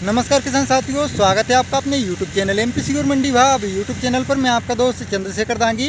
नमस्कार किसान साथियों, स्वागत है आपका अपने YouTube चैनल एमपी सिक्योर मंडी भाव यूट्यूब चैनल पर। मैं आपका दोस्त चंद्रशेखर दांगी।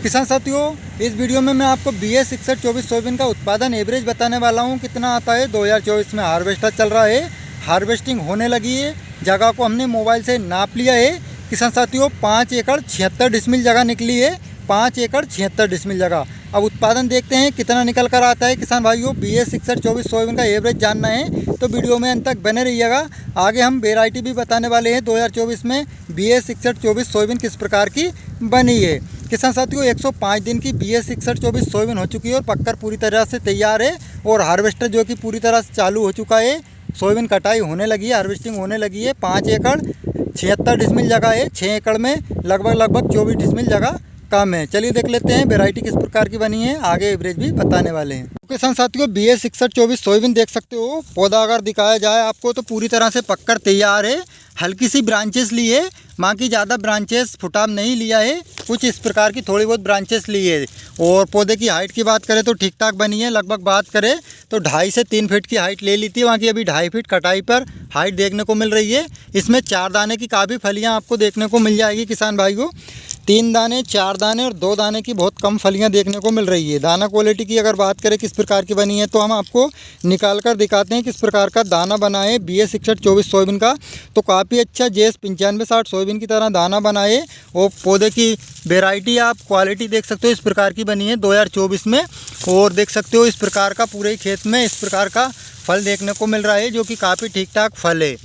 किसान साथियों, इस वीडियो में मैं आपको BS 6124 सोयाबीन का उत्पादन एवरेज बताने वाला हूं। कितना आता है। 2024 में हार्वेस्टर चल रहा है, हार्वेस्टिंग होने लगी है। जगह को हमने मोबाइल से नाप लिया है। किसान साथियों, 5 एकड़ 76 डिसमिल जगह निकली है। 5 एकड़ 76 डिसमिल जगह। अब उत्पादन देखते हैं कितना निकल कर आता है। किसान भाइयों, BS 6124 सोयाबीन का एवरेज जानना है तो वीडियो में अंत तक बने रहिएगा। आगे हम वेराइटी भी बताने वाले हैं 2024 में BS 6124 सोयाबीन किस प्रकार की बनी है। किसान साथियों, 105 दिन की BS 6124 सोयाबीन हो चुकी है और पककर पूरी तरह से तैयार है। और हार्वेस्टर जो कि पूरी तरह से चालू हो चुका है। सोयाबीन कटाई होने लगी है, हार्वेस्टिंग होने लगी है। 5 एकड़ 76 डिसमिल जगह है। 6 एकड़ में लगभग 24 डिसमिल जगह कम है। चलिए देख लेते हैं वैरायटी किस प्रकार की बनी है, आगे एवरेज भी बताने वाले हैं। किसान साथियों, BS 6124 सोयाबीन देख सकते हो। पौधा अगर दिखाया जाए आपको तो पूरी तरह से पककर तैयार है। हल्की सी ब्रांचेस ली है, बाकी ज़्यादा ब्रांचेस फुटाव नहीं लिया है। कुछ इस प्रकार की थोड़ी बहुत ब्रांचेस ली है। और पौधे की हाइट की बात करें तो ठीक ठाक बनी है। लगभग बात करें तो 2.5 से 3 फीट की हाइट ले ली थी, बाकी अभी 2.5 फीट कटाई पर हाइट देखने को मिल रही है। इसमें 4 दाने की काफ़ी फलियाँ आपको देखने को मिल जाएगी किसान भाइयों। 3 दाने, 4 दाने और 2 दाने की बहुत कम फलियां देखने को मिल रही है। दाना क्वालिटी की अगर बात करें किस प्रकार की बनी है तो हम आपको निकाल कर दिखाते हैं किस प्रकार का दाना बना है BS 6124 सोयाबीन का। तो काफ़ी अच्छा JS 9560 सोयाबीन की तरह दाना बना है। और पौधे की वेराइटी आप क्वालिटी देख सकते हो इस प्रकार की बनी है 2024 में। और देख सकते हो इस प्रकार का पूरे खेत में इस प्रकार का फल देखने को मिल रहा है, जो कि काफ़ी ठीक ठाक फल है।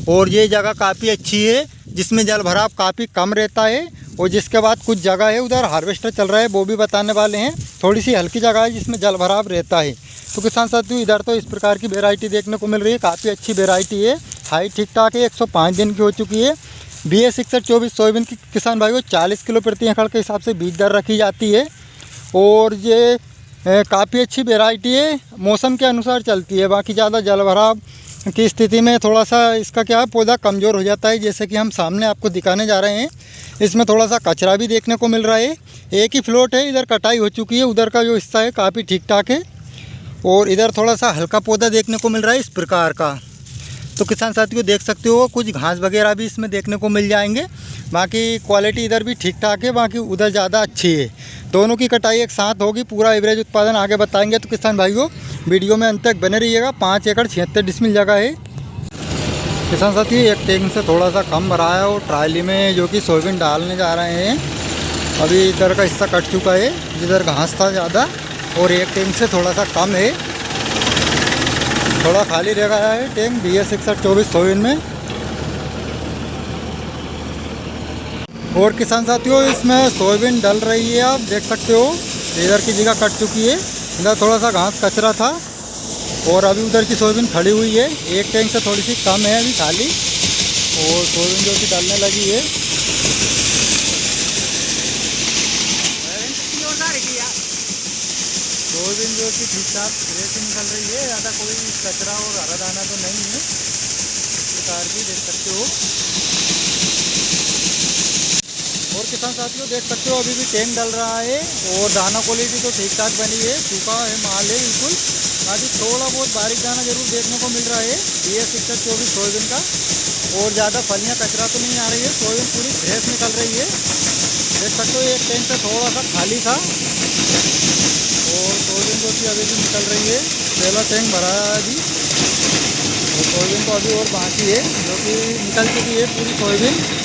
और ये जगह काफ़ी अच्छी है जिसमें जल भराव काफ़ी कम रहता है। और जिसके बाद कुछ जगह है उधर हार्वेस्टर चल रहा है, वो भी बताने वाले हैं। थोड़ी सी हल्की जगह है जिसमें जल भराव रहता है। तो किसान साथियों, इधर तो इस प्रकार की वैरायटी देखने को मिल रही है, काफ़ी अच्छी वैरायटी है। हाइट ठीक ठाक है, 105 दिन की हो चुकी है। BS 6124 सोयाबीन की किसान भाइयों 40 किलो प्रति एकड़ के हिसाब से बीज दर रखी जाती है। और ये काफ़ी अच्छी वैरायटी है, मौसम के अनुसार चलती है। बाकी ज़्यादा जल भराव की स्थिति में थोड़ा सा इसका क्या है, पौधा कमज़ोर हो जाता है। जैसे कि हम सामने आपको दिखाने जा रहे हैं, इसमें थोड़ा सा कचरा भी देखने को मिल रहा है। एक ही फ्लोट है, इधर कटाई हो चुकी है, उधर का जो हिस्सा है काफ़ी ठीक ठाक है। और इधर थोड़ा सा हल्का पौधा देखने को मिल रहा है इस प्रकार का। तो किसान साथियों देख सकते हो कुछ घास वगैरह भी इसमें देखने को मिल जाएंगे। बाकी क्वालिटी इधर भी ठीक ठाक है, बाकी उधर ज़्यादा अच्छी है। दोनों की कटाई एक साथ होगी, पूरा एवरेज उत्पादन आगे बताएंगे। तो किसान भाइयों वीडियो में अंत तक बने रहिएगा। 5 एकड़ 76 डिसमिल जगह है। किसान साथियों, एक टैंक से थोड़ा सा कम भरा है और ट्राली में जो कि सोयाबीन डालने जा रहे हैं। अभी इधर का हिस्सा कट चुका है जिधर घास था ज़्यादा, और एक टैंक से थोड़ा सा कम है, थोड़ा खाली रह गया है टैंक BS 6124 सोयाबीन में। और किसान साथियों, इसमें सोयाबीन डल रही है, आप देख सकते हो। इधर की जगह कट चुकी है, इधर थोड़ा सा घास कचरा था और अभी उधर की सोयाबीन खड़ी हुई है। एक टैंक से थोड़ी सी कम है अभी खाली, और सोयाबीन जो कि डलने लगी है। सोयाबीन जो कि ठीक ठाक सिरे से निकल रही है, ज़्यादा कोई कचरा और हरा दाना तो नहीं है। इस प्रकार की देख सकते हो। और किसान साथियों देख सकते हो अभी भी टैंक डल रहा है और दाना क्वालिटी तो ठीक ठाक बनी है, सूखा है माल है बिल्कुल। बाकी थोड़ा बहुत बारीक दाना जरूर देखने को मिल रहा है BS 6124 सोयाबीन का। और ज़्यादा फलियाँ कचरा तो नहीं आ रही है, सोयाबीन पूरी फ्रेश निकल रही है। देख सकते हो एक टैंक से थोड़ा सा खाली था और सोयाबीन जो कि अभी भी निकल रही है। पहला टैंक भरा है अभी और सोयाबीन तो अभी और बाकी है जो कि निकल चुकी है पूरी सोयाबीन।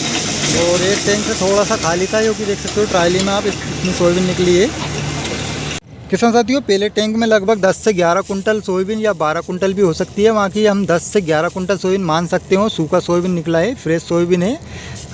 और एक टैंक से थोड़ा सा खाली था, जो कि देख सकते हो ट्राली में आप इतनी सोयाबीन निकली है। किसान साथियों, पहले टैंक में लगभग 10 से 11 कुंटल सोयाबीन या 12 कुंटल भी हो सकती है। वहाँ की हम 10 से 11 कुंटल सोयाबीन मान सकते हो। सूखा सोयाबीन निकला है, फ्रेश सोयाबीन है।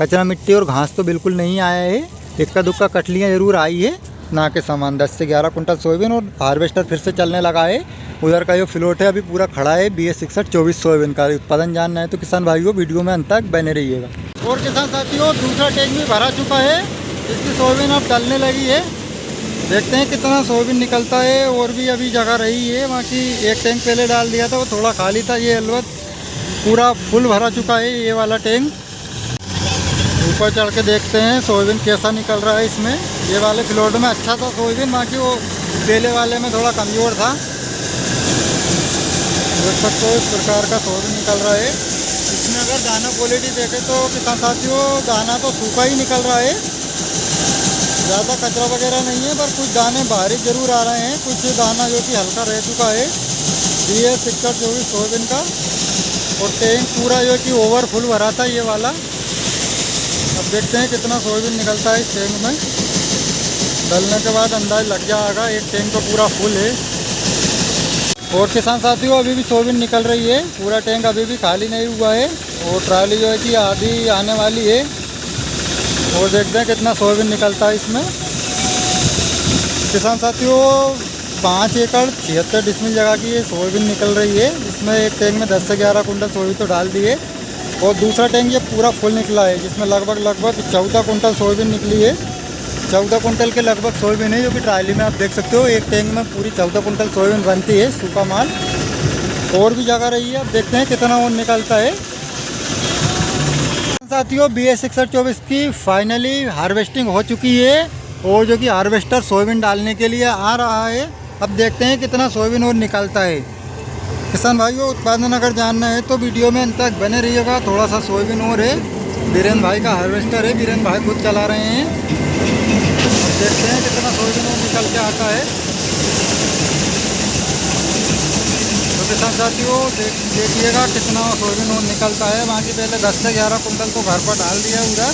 कचरा मिट्टी और घास तो बिल्कुल नहीं आया है। इक्का दुक्का कटलियाँ ज़रूर आई है, ना के सामान। 10 से 11 कुंटल सोयाबीन और हार्वेस्टर फिर से चलने लगा है। उधर का जो फ्लोट है अभी पूरा खड़ा है BS 6124 सोयाबीन का। उत्पादन जानना है तो किसान भाइयों वीडियो में अंत तक बने रहिएगा। और किसान साथियों, दूसरा टैंक भी भरा चुका है, इसकी सोयाबीन अब डलने लगी है। देखते हैं कितना सोयाबीन निकलता है। और भी अभी जगह रही है, बाकी एक टैंक पहले डाल दिया था, वो थोड़ा खाली था। ये अलवत पूरा फुल भरा चुका है ये वाला टैंक। ऊपर चढ़ के देखते हैं सोयाबीन कैसा निकल रहा है इसमें। ये वाले फ्लोट में अच्छा था सोयाबीन, बाकी वो पहले वाले में थोड़ा कमज़ोर था। देख सकते हो इस प्रकार का सोयाबीन निकल रहा है। इसमें दाना क्वालिटी देखें तो किसान साथियों दाना तो सूखा ही निकल रहा है, ज़्यादा कचरा वगैरह नहीं है, पर कुछ दाने बारीक ज़रूर आ रहे हैं। कुछ दाना जो कि हल्का रह चुका है BS 6124 सोयाबीन का। और टैंक पूरा जो कि ओवरफुल भरा था ये वाला। अब देखते हैं कितना सोयाबीन निकलता है इस टैंक में। डलने के बाद अंदाज लग जाएगा। एक टैंक तो पूरा फुल है। और किसान साथियों अभी भी सोयाबीन निकल रही है, पूरा टैंक अभी भी खाली नहीं हुआ है। और ट्राली जो है कि आधी आने वाली है। और देखते हैं कितना सोयाबीन निकलता है इसमें। किसान साथियों 5 एकड़ 76 डिसमिल जगह की ये सोयाबीन निकल रही है। इसमें एक टैंक में 10 से 11 कुंटल सोयाबीन तो डाल दिए। और दूसरा टैंक ये पूरा फुल निकला है, जिसमें लगभग 14 कुंटल सोयाबीन निकली है। 14 कुंटल के लगभग सोयाबीन है, जो कि ट्राली में आप देख सकते हो। एक टैंक में पूरी 14 कुंटल सोयाबीन बनती है, सूखा माल। और भी जगह रही है, अब देखते हैं कितना और निकलता है। साथियों BS 6124 की फाइनली हार्वेस्टिंग हो चुकी है। और जो कि हार्वेस्टर सोयाबीन डालने के लिए आ रहा है। अब देखते हैं कितना सोयाबीन और निकलता है। किसान भाइयों उत्पादन अगर जानना है तो वीडियो में अंत तक बने रहिएगा। थोड़ा सा सोयाबीन और है, बीरेन भाई का हार्वेस्टर है, बीरेन भाई खुद चला रहे हैं। देखते हैं कितना सोयाबीन और निकल के आता है। तो किसान साथियों देखिएगा कितना सोयाबीन और निकलता है। बाकी पहले 10 से 11 कुंटल तो घर पर डाल दिया उधर,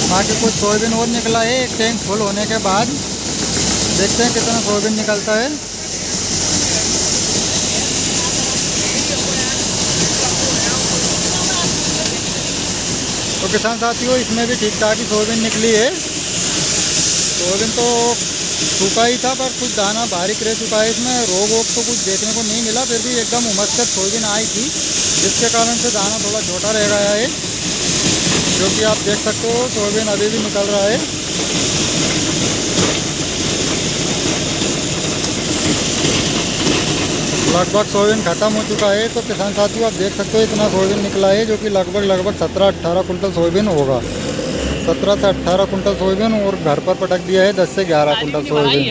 बाकी कुछ सोयाबीन और निकला है। एक टैंक फुल होने के बाद देखते हैं कितना सोयाबीन निकलता है। तो किसान साथियों इसमें भी ठीक ठाक ही सोयाबीन निकली है। सोयाबीन तो सूखा ही था, पर कुछ दाना बारीक रह चुका है। इसमें रोग वोग तो कुछ देखने को नहीं मिला, फिर भी एकदम उमस कर सोयाबीन आई थी, जिसके कारण से दाना थोड़ा छोटा रह गया है। जो कि आप देख सकते हो सोयाबीन अभी भी निकल रहा है। लगभग सोयाबीन ख़त्म हो चुका है। तो किसान साथियों आप देख सकते हो इतना सोयाबीन निकला है, जो कि लगभग 17-18 कुंटल सोयाबीन होगा। 17 से 18 कुंटल सोयाबीन और घर पर पटक दिया है 10 से 11 कुंटल सोयाबीन।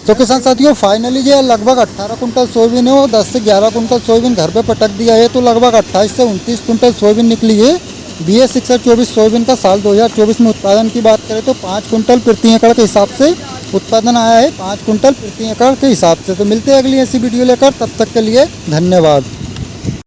तो किसान साथियों फाइनली जो लगभग 18 कुंटल सोयाबीन है और 10 से 11 कुंटल सोयाबीन घर पे पटक दिया है। तो लगभग 28 से 29 कुंटल सोयाबीन निकली है। BS 6124 सोयाबीन का साल 2024 में उत्पादन की बात करें तो 5 कुंटल प्रति एकड़ के हिसाब से उत्पादन आया है। 5 कुंटल प्रति एकड़ के हिसाब से। तो मिलते हैं अगली ऐसी वीडियो लेकर, तब तक के लिए धन्यवाद।